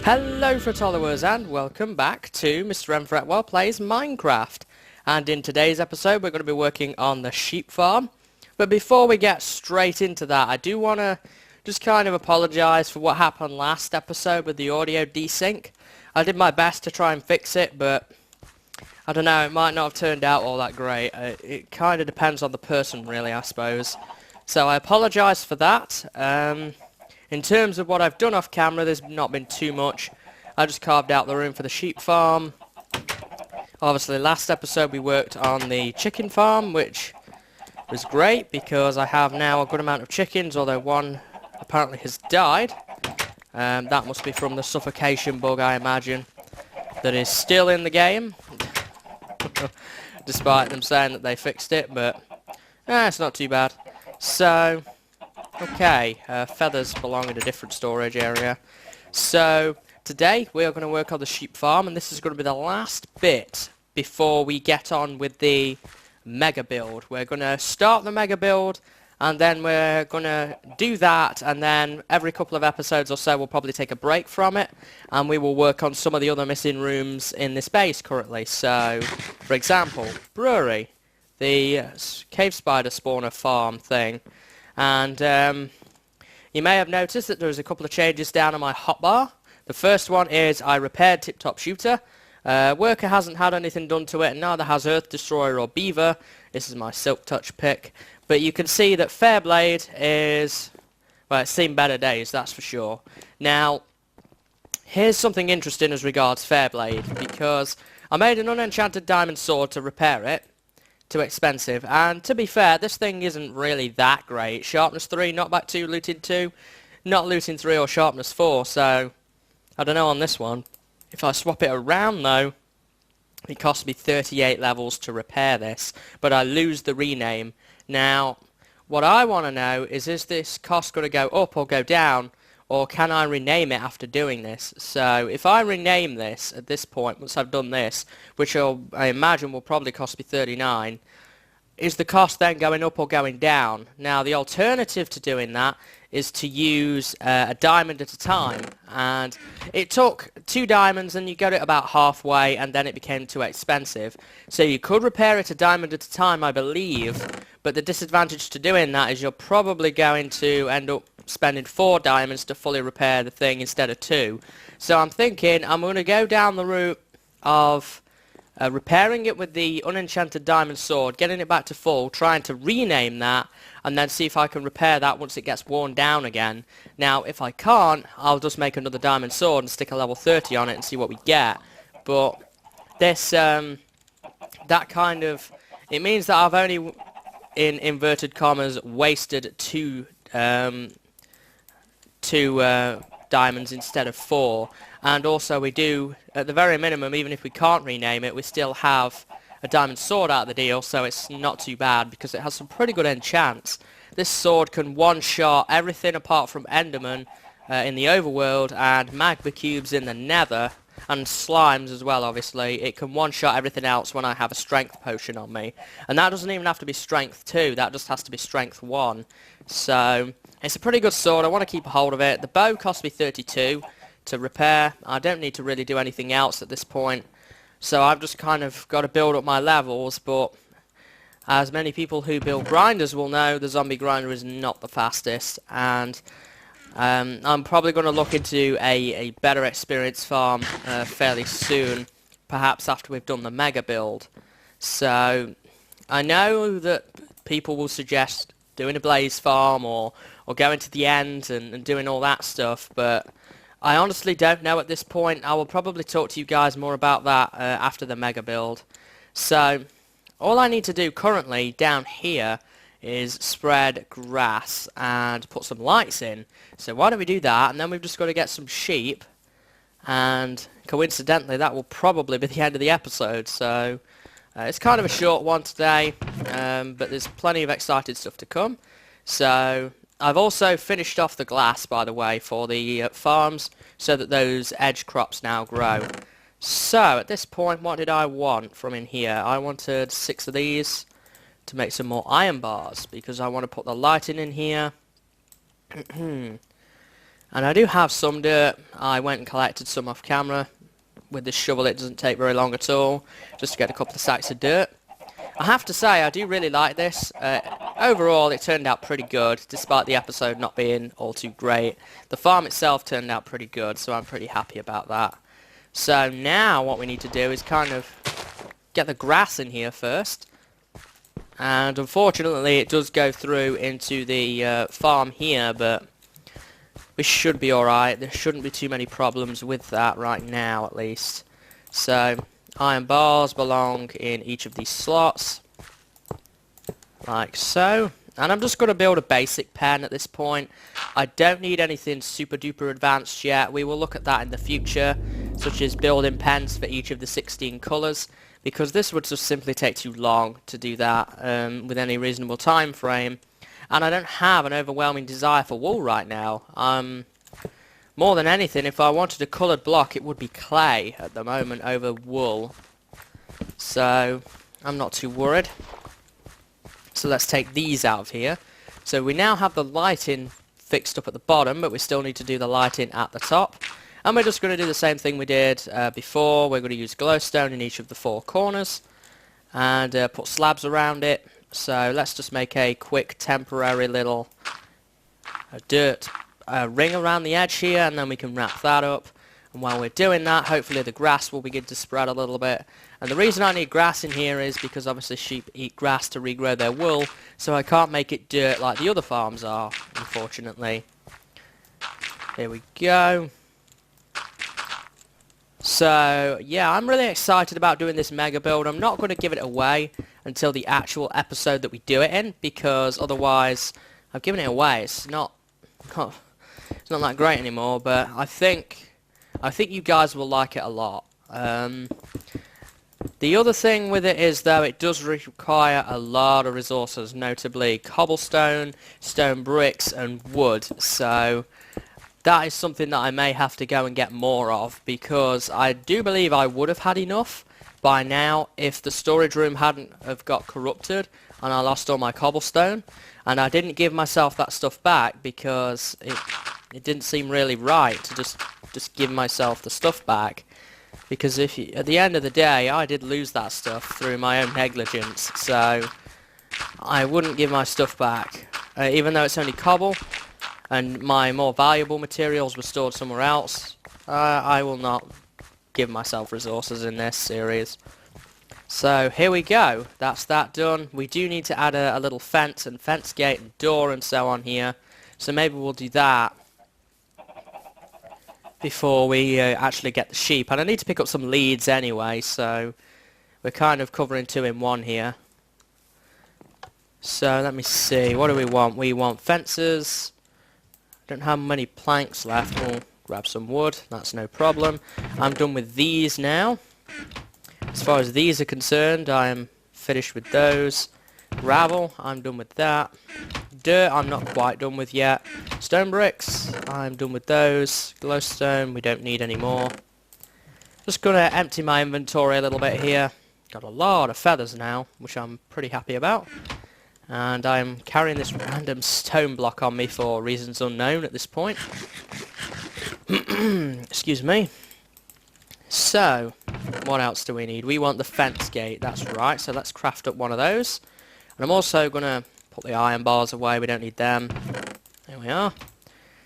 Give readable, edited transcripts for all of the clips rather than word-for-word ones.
Hello followers and welcome back to MrMFretwell Plays Minecraft. And in today's episode we're going to be working on the sheep farm. But before we get straight into that, I do want to just kind of apologise for what happened last episode with the audio desync. I did my best to try and fix it, but I don't know, it might not have turned out all that great. It kind of depends on the person really, I suppose. So I apologise for that. In terms of what I've done off camera, there's not been too much. I just carved out the room for the sheep farm. Obviously, last episode we worked on the chicken farm, which was great because I have now a good amount of chickens, although one apparently has died. That must be from the suffocation bug, I imagine, that is still in the game. Despite them saying that they fixed it, but it's not too bad. So... okay, feathers belong in a different storage area. So, today we are going to work on the sheep farm, and this is going to be the last bit before we get on with the mega build. We're going to start the mega build, and then we're going to do that, and then every couple of episodes or so we'll probably take a break from it, and we will work on some of the other missing rooms in this base currently. So, for example, brewery, the cave spider spawner farm thing. And you may have noticed that there's a couple of changes down on my hotbar. The first one is I repaired Tip Top Shooter. Worker hasn't had anything done to it, and neither has Earth Destroyer or Beaver. This is my Silk Touch pick. But you can see that Fairblade is, well, it's seen better days, that's for sure. Now, here's something interesting as regards Fairblade, because I made an unenchanted diamond sword to repair it. Too expensive, and to be fair, this thing isn't really that great. Sharpness 3, knockback 2, looting 2, not looting 3 or sharpness 4, so I don't know on this one. If I swap it around though, it costs me 38 levels to repair this, but I lose the rename. Now, what I want to know is this cost going to go up or go down, or can I rename it after doing this? So if I rename this at this point, once I've done this, which I imagine will probably cost me 39, is the cost then going up or going down? Now the alternative to doing that is to use a diamond at a time, and it took 2 diamonds and you got it about halfway, and then it became too expensive. So you could repair it a diamond at a time, I believe, but the disadvantage to doing that is you're probably going to end up spending 4 diamonds to fully repair the thing instead of 2. So I'm thinking I'm going to go down the route of repairing it with the unenchanted diamond sword, getting it back to full, trying to rename that, and then see if I can repair that once it gets worn down again. Now, if I can't, I'll just make another diamond sword and stick a level 30 on it and see what we get. But this, that kind of, it means that I've only, in inverted commas, wasted 2 diamonds instead of 4, and also we do, at the very minimum, even if we can't rename it, we still have a diamond sword out of the deal, so it's not too bad because it has some pretty good enchants. This sword can one-shot everything apart from Enderman in the overworld and magma cubes in the nether, and slimes as well, obviously. It can one-shot everything else when I have a strength potion on me, and that doesn't even have to be strength 2, that just has to be strength 1. So it's a pretty good sword. I want to keep a hold of it. The bow cost me 32 to repair. I don't need to really do anything else at this point, so I've just kind of got to build up my levels. But as many people who build grinders will know, the zombie grinder is not the fastest, and I'm probably going to look into a better experience farm fairly soon, perhaps after we've done the mega build. So I know that people will suggest doing a blaze farm or going to the end and doing all that stuff, but I honestly don't know at this point. I will probably talk to you guys more about that after the mega build. So all I need to do currently down here is spread grass and put some lights in. So why don't we do that, and then we've just got to get some sheep, and coincidentally that will probably be the end of the episode. So it's kind of a short one today, but there's plenty of exciting stuff to come. So I've also finished off the glass, by the way, for the farms, so that those edge crops now grow. So at this point, what did I want from in here? I wanted 6 of these to make some more iron bars, because I want to put the lighting in here. And I do have some dirt. I went and collected some off camera. With this shovel it doesn't take very long at all, just to get a couple of sacks of dirt. I have to say, I do really like this. Overall, it turned out pretty good, despite the episode not being all too great. The farm itself turned out pretty good, so I'm pretty happy about that. So now what we need to do is kind of get the grass in here first. And unfortunately, it does go through into the farm here, but we should be alright. There shouldn't be too many problems with that right now, at least. So iron bars belong in each of these slots, like so. And I'm just going to build a basic pen at this point. I don't need anything super duper advanced yet. We will look at that in the future, such as building pens for each of the 16 colours, because this would just simply take too long to do that with any reasonable time frame. And I don't have an overwhelming desire for wool right now. More than anything, if I wanted a coloured block, it would be clay at the moment over wool. So I'm not too worried. So let's take these out of here. So we now have the lighting fixed up at the bottom, but we still need to do the lighting at the top. And we're just going to do the same thing we did before. We're going to use glowstone in each of the 4 corners and put slabs around it. So let's just make a quick temporary little dirt ring around the edge here, and then we can wrap that up. And while we're doing that, hopefully the grass will begin to spread a little bit. And the reason I need grass in here is because obviously sheep eat grass to regrow their wool, so I can't make it dirt like the other farms are, unfortunately. Here we go. So yeah, I'm really excited about doing this mega build. I'm not going to give it away until the actual episode that we do it in, because otherwise I've given it away. It's not that great anymore, but I think you guys will like it a lot. The other thing with it is, though, it does require a lot of resources, notably cobblestone, stone bricks and wood. So that is something that I may have to go and get more of, because I do believe I would have had enough by now if the storage room hadn't have got corrupted and I lost all my cobblestone. And I didn't give myself that stuff back because it didn't seem really right to just give myself the stuff back. Because at the end of the day, I did lose that stuff through my own negligence, so I wouldn't give my stuff back. Even though it's only cobble, and my more valuable materials were stored somewhere else, I will not give myself resources in this series. So here we go, that's that done. We do need to add a little fence and fence gate and door and so on here, so maybe we'll do that before we actually get the sheep. And I need to pick up some leads anyway, so we're kind of covering 2 in 1 here. So let me see, what do we want? We want fences. Don't have many planks left. We'll grab some wood, that's no problem. I'm done with these now. As far as these are concerned, I am finished with those. Gravel, I'm done with that. Dirt, I'm not quite done with yet. Stone bricks, I'm done with those. Glowstone, we don't need any more. Just gonna empty my inventory a little bit here. Got a lot of feathers now, which I'm pretty happy about. And I'm carrying this random stone block on me for reasons unknown at this point. Excuse me. So, what else do we need? We want the fence gate, that's right, so let's craft up one of those. And I'm also going to put the iron bars away, we don't need them. There we are.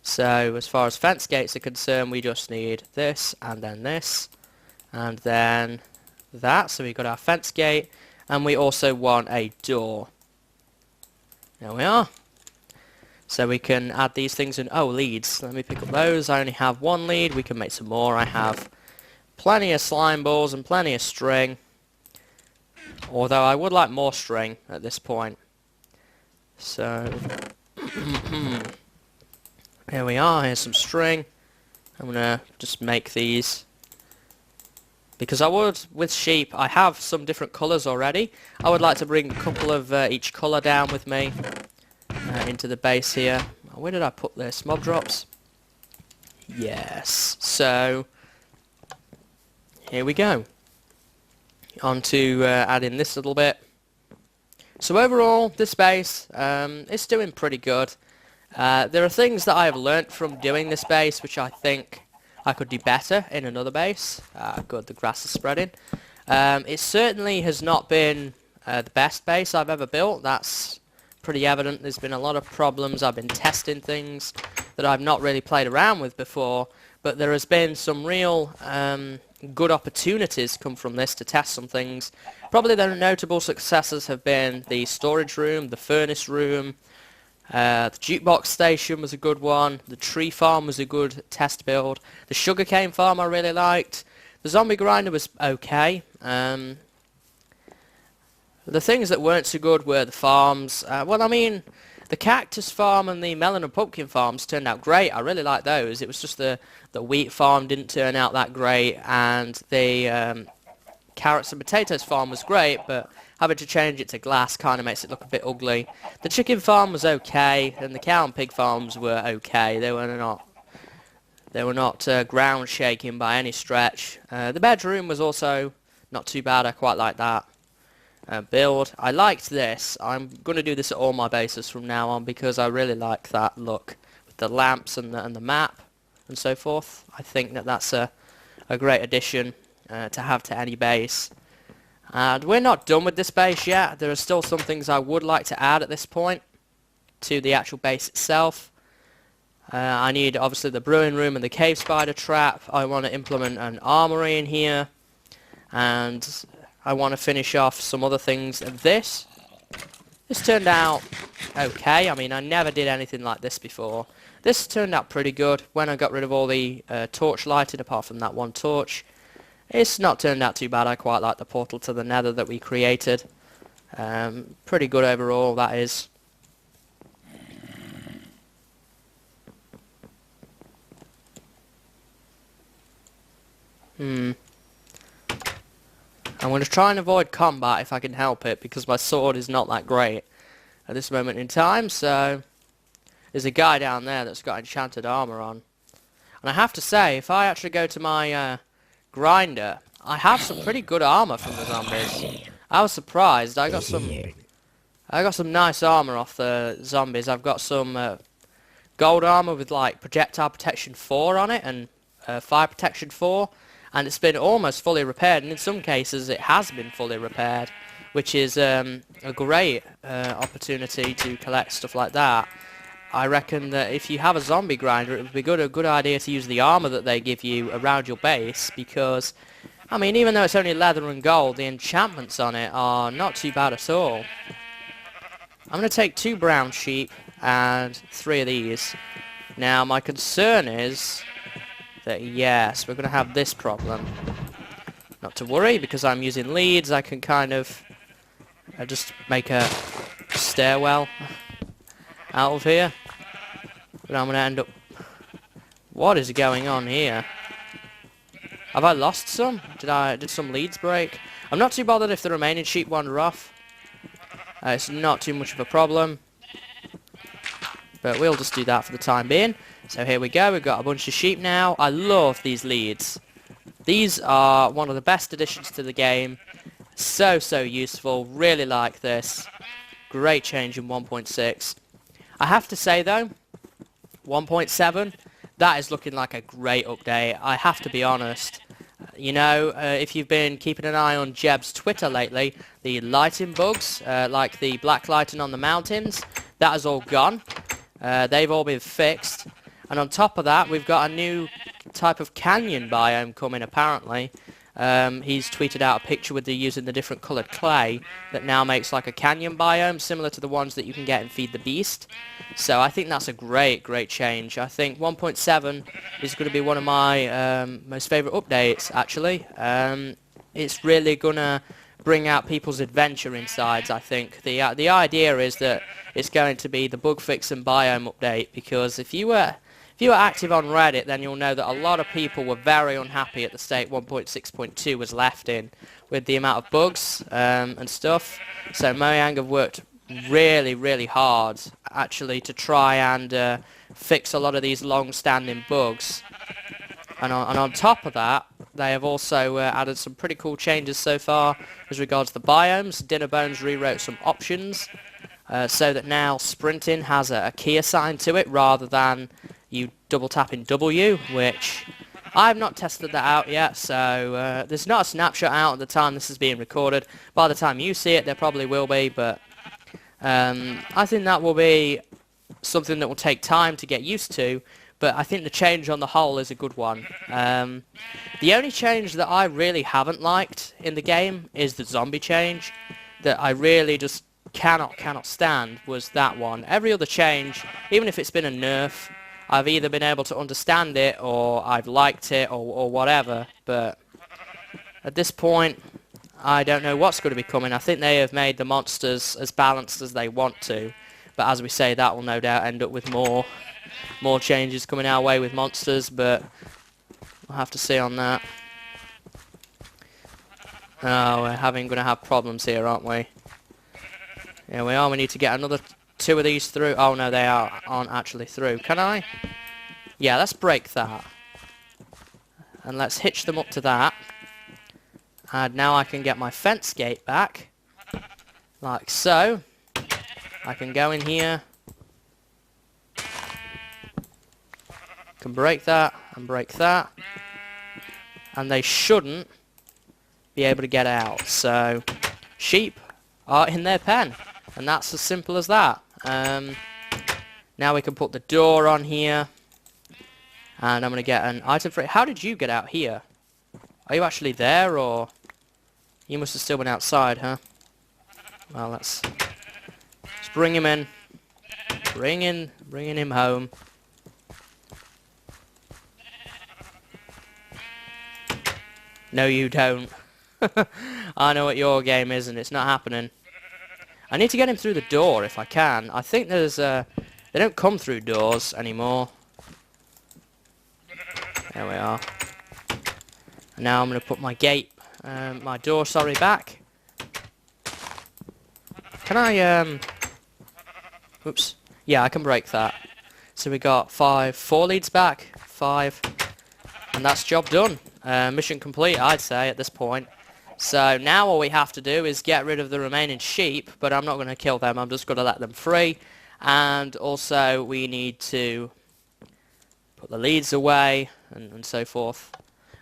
So, as far as fence gates are concerned, we just need this, and then this, and then that. So we've got our fence gate, and we also want a door. There we are. So we can add these things in. Oh, leads. Let me pick up those. I only have 1 lead. We can make some more. I have plenty of slime balls and plenty of string. Although I would like more string at this point. So, here we are. Here's some string. I'm going to just make these. Because I would, with sheep, I have some different colours already. I would like to bring a couple of each colour down with me into the base here. Where did I put this? Mob drops? Yes. So, here we go. On to adding this little bit. So overall, this base is doing pretty good. There are things that I have learnt from doing this base which I think I could do better in another base. Good, the grass is spreading. It certainly has not been the best base I've ever built. That's pretty evident. There's been a lot of problems. I've been testing things that I've not really played around with before, but there has been some real good opportunities come from this to test some things. Probably the notable successes have been the storage room, the furnace room, the jukebox station was a good one, the tree farm was a good test build, the sugarcane farm I really liked, the zombie grinder was okay. The things that weren't so good were the farms. Well, I mean, the cactus farm and the melon and pumpkin farms turned out great. I really liked those. It was just the wheat farm didn't turn out that great, and the carrots and potatoes farm was great, but having to change it to glass kind of makes it look a bit ugly. The chicken farm was okay, and the cow and pig farms were okay. They were not ground shaking by any stretch. The bedroom was also not too bad. I quite like that. Build. I liked this. I'm going to do this at all my bases from now on because I really like that look with the lamps and the map and so forth. I think that that's a great addition to have to any base. And we're not done with this base yet. There are still some things I would like to add at this point to the actual base itself. I need obviously the brewing room and the cave spider trap. I want to implement an armory in here, and I want to finish off some other things. This turned out okay. I mean, I never did anything like this before. This turned out pretty good when I got rid of all the torch lighting apart from that one torch. It's not turned out too bad. I quite like the portal to the nether that we created. Pretty good overall, that is. I'm going to try and avoid combat if I can help it, because my sword is not that great at this moment in time. So there's a guy down there that's got enchanted armor on. And I have to say, if I actually go to my grinder, I have some pretty good armor from the zombies. I was surprised. I got some nice armor off the zombies. I've got some gold armor with like projectile protection 4 on it and fire protection 4, and it's been almost fully repaired, and in some cases it has been fully repaired, which is a great opportunity to collect stuff like that. I reckon that if you have a zombie grinder, it would be a good idea to use the armor that they give you around your base, because, I mean, even though it's only leather and gold, the enchantments on it are not too bad at all. I'm going to take 2 brown sheep and 3 of these. Now, my concern is that, yes, we're going to have this problem. Not to worry, because I'm using leads, I can kind of just make a stairwell out of here. But I'm going to end up... What is going on here? Have I lost some? Did some leads break? I'm not too bothered if the remaining sheep wander off. It's not too much of a problem. But we'll just do that for the time being. So here we go, we've got a bunch of sheep now. I love these leads. These are one of the best additions to the game. So useful, really like this. Great change in 1.6. I have to say though, 1.7, that is looking like a great update. I have to be honest. You know, if you've been keeping an eye on Jeb's Twitter lately, the lighting bugs, like the black lighting on the mountains, that has all gone. They've all been fixed. And on top of that, we've got a new type of canyon biome coming, apparently. He's tweeted out a picture with using the different coloured clay that now makes like a canyon biome, similar to the ones that you can get in Feed the Beast. So I think that's a great change. I think 1.7 is going to be one of my most favourite updates, actually. It's really going to bring out people's adventure insides, I think. The idea is that it's going to be the bug fix and biome update, because if you were active on Reddit, then you'll know that a lot of people were very unhappy at the state 1.6.2 was left in, with the amount of bugs and stuff. So Mojang have worked really hard, actually, to try and fix a lot of these long-standing bugs. And on top of that, they have also added some pretty cool changes so far as regards the biomes. Dinnerbones rewrote some options. so that now sprinting has a key assigned to it rather than you double tapping W, which I've not tested that out yet, so there's not a snapshot out at the time this is being recorded. By the time you see it, there probably will be, but I think that will be something that will take time to get used to, but I think the change on the whole is a good one. The only change that I really haven't liked in the game is the zombie change, that I really just cannot stand, was that one. Every other change, even if it's been a nerf, I've either been able to understand it or I've liked it or whatever, but at this point I don't know what's going to be coming. I think they have made the monsters as balanced as they want to, but as we say, that will no doubt end up with more changes coming our way with monsters, but we'll have to see on that. Oh, we're going to have problems here, aren't we? Yeah, we are. We need to get another 2 of these through. Oh no, they aren't actually through. Can I? Yeah, let's break that. And let's hitch them up to that. And now I can get my fence gate back. Like so. I can go in here. Can break that and break that. And they shouldn't be able to get out. So, sheep are in their pen. And that's as simple as that. Now we can put the door on here. And I'm going to get an item for it. How did you get out here? Are you actually there, or... You must have still been outside, huh? Well, let's bring him in. Bringing him home. No, you don't. I know what your game is, and it's not happening. I need to get him through the door if I can. I think there's they don't come through doors anymore. There we are. And now I'm going to put my gate, my door, sorry, back. Can I, oops. Yeah, I can break that. So we got 4 leads back, 5, and that's job done. Mission complete, I'd say, at this point. So now all we have to do is get rid of the remaining sheep, but I'm not going to kill them, I'm just going to let them free. And also we need to put the leads away and so forth.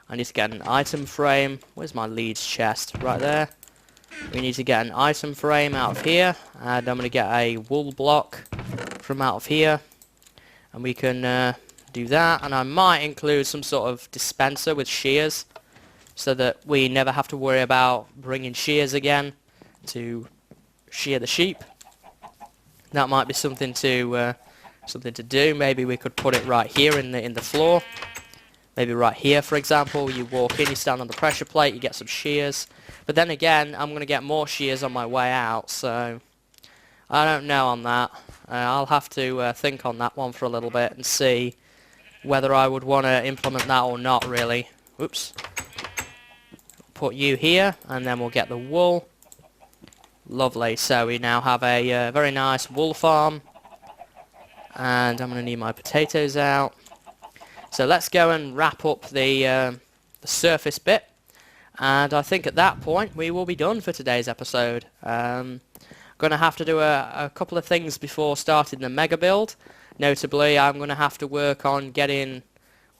I need to get an item frame. Where's my leads chest? Right there. We need to get an item frame out of here, and I'm going to get a wool block from out of here, and we can do that. And I might include some sort of dispenser with shears, so that we never have to worry about bringing shears again to shear the sheep. That might be something to do. Maybe we could put it right here in the floor. Maybe right here, for example. You walk in, you stand on the pressure plate, you get some shears. But then again, I'm going to get more shears on my way out, so I don't know on that. I'll have to think on that one for a little bit and see whether I would want to implement that or not, really. Oops. Put you here, and then we'll get the wool. Lovely. So we now have a very nice wool farm. And I'm going to need my potatoes out. So let's go and wrap up the surface bit. And I think at that point we will be done for today's episode. Going to have to do a couple of things before starting the mega build. Notably, I'm going to have to work on getting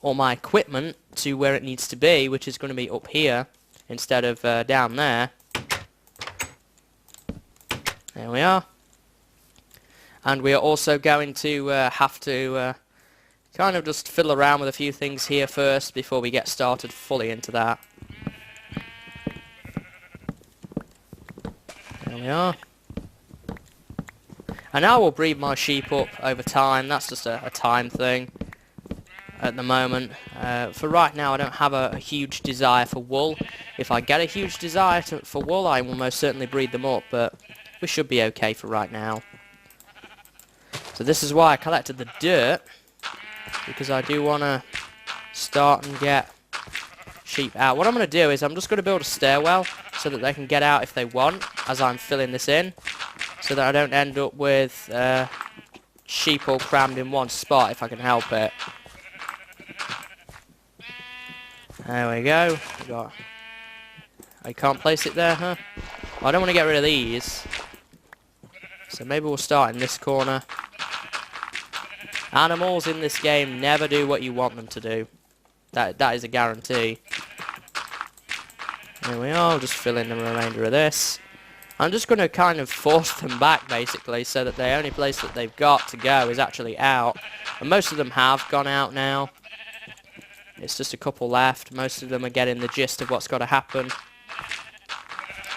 all my equipment to where it needs to be, which is going to be up here instead of down there. There we are. And we are also going to have to kind of just fiddle around with a few things here first before we get started fully into that. There we are. And I will breed my sheep up over time. That's just a time thing at the moment. For right now, I don't have a huge desire for wool. If I get a huge desire for wool, I will most certainly breed them up, but we should be okay for right now. So this is why I collected the dirt, because I do want to start and get sheep out. What I'm going to do is I'm just going to build a stairwell so that they can get out if they want as I'm filling this in, so that I don't end up with sheep all crammed in one spot if I can help it. There we go. I can't place it there, huh? Well, I don't want to get rid of these. So maybe we'll start in this corner. Animals in this game never do what you want them to do. That is a guarantee. There we are, just fill in the remainder of this. I'm just going to kind of force them back, basically, so that the only place that they've got to go is actually out. And most of them have gone out now. It's just a couple left. Most of them are getting the gist of what's got to happen.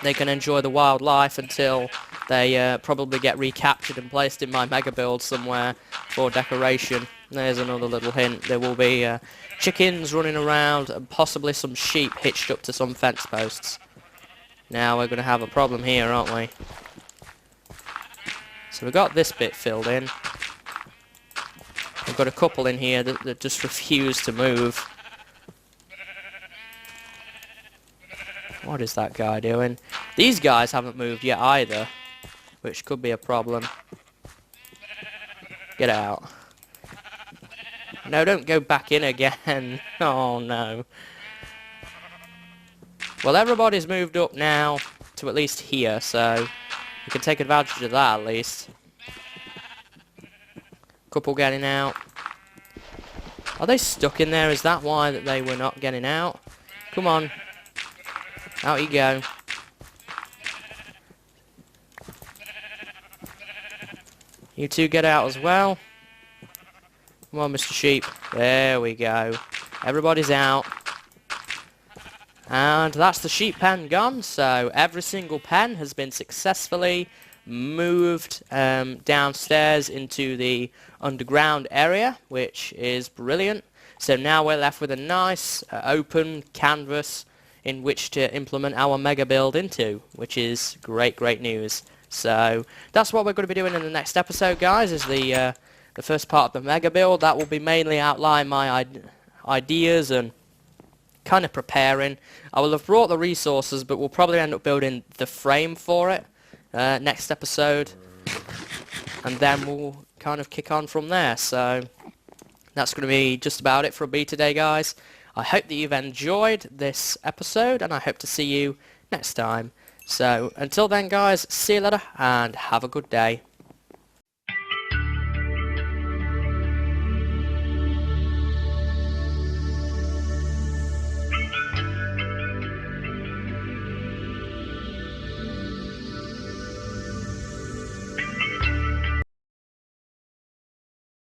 They can enjoy the wildlife until they probably get recaptured and placed in my mega build somewhere for decoration. There's another little hint. There will be chickens running around and possibly some sheep hitched up to some fence posts. Now we're going to have a problem here, aren't we? So we've got this bit filled in. We've got a couple in here that just refuse to move. What is that guy doing? These guys haven't moved yet either, which could be a problem. Get out. No, don't go back in again. Oh no. Well, everybody's moved up now to at least here, so we can take advantage of that at least. Couple getting out. Are they stuck in there? Is that why that they were not getting out? Come on. Out you go. You two get out as well. Come on, Mr. Sheep. There we go. Everybody's out. And that's the sheep pen gone. So every single pen has been successfully moved downstairs into the underground area, which is brilliant. So now we're left with a nice open canvas in which to implement our mega build into, which is great news. So that's what we're going to be doing in the next episode, guys, is the first part of the mega build. That will be mainly outline my ideas and kind of preparing. I will have brought the resources, but we'll probably end up building the frame for it next episode, and then we'll kind of kick on from there. So that's going to be just about it for me today, guys. I hope that you've enjoyed this episode, and I hope to see you next time. So until then, guys, see you later and have a good day.